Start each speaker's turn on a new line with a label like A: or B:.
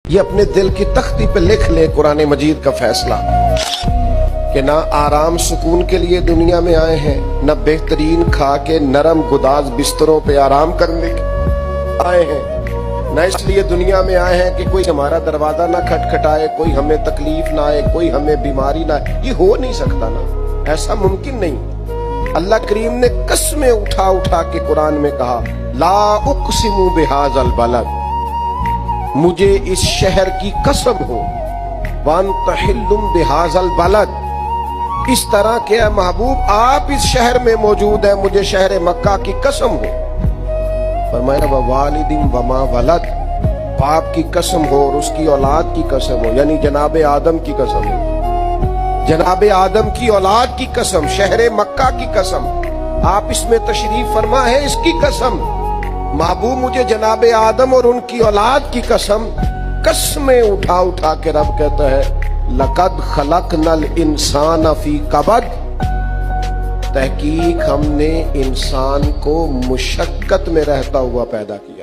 A: یہ اپنے دل کی تختی پہ لکھ لے قرآن مجید کا فیصلہ کہ نہ آرام سکون کے لیے دنیا میں آئے ہیں، نہ بہترین کھا کے نرم گداز بستروں پہ آرام کرنے آئے ہیں، نہ اس لیے دنیا میں آئے ہیں کہ کوئی ہمارا دروازہ نہ کھٹکھٹائے، کوئی ہمیں تکلیف نہ آئے، کوئی ہمیں بیماری نہ آئے۔ یہ ہو نہیں سکتا نا، ایسا ممکن نہیں۔ اللہ کریم نے قسمیں اٹھا اٹھا کے قرآن میں کہا لا اقسم بہذا البلد، مجھے اس شہر کی قسم ہو، وانت حل بہذا البلد، اس طرح کہ اے محبوب آپ اس شہر میں موجود ہیں، مجھے شہر مکہ کی قسم ہو۔ فرمایا ووالد وما ولد، باپ کی قسم ہو اور اس کی اولاد کی قسم ہو، یعنی جناب آدم کی قسم ہو، جناب آدم کی اولاد کی قسم، شہر مکہ کی قسم، آپ اس میں تشریف فرما ہے، اس کی قسم محبوب مجھے جناب آدم اور ان کی اولاد کی قسم۔ قسمیں اٹھا اٹھا کے رب کہتا ہے لقد خلقنا الانسان فی کبد، تحقیق ہم نے انسان کو مشقت میں رہتا ہوا پیدا کیا۔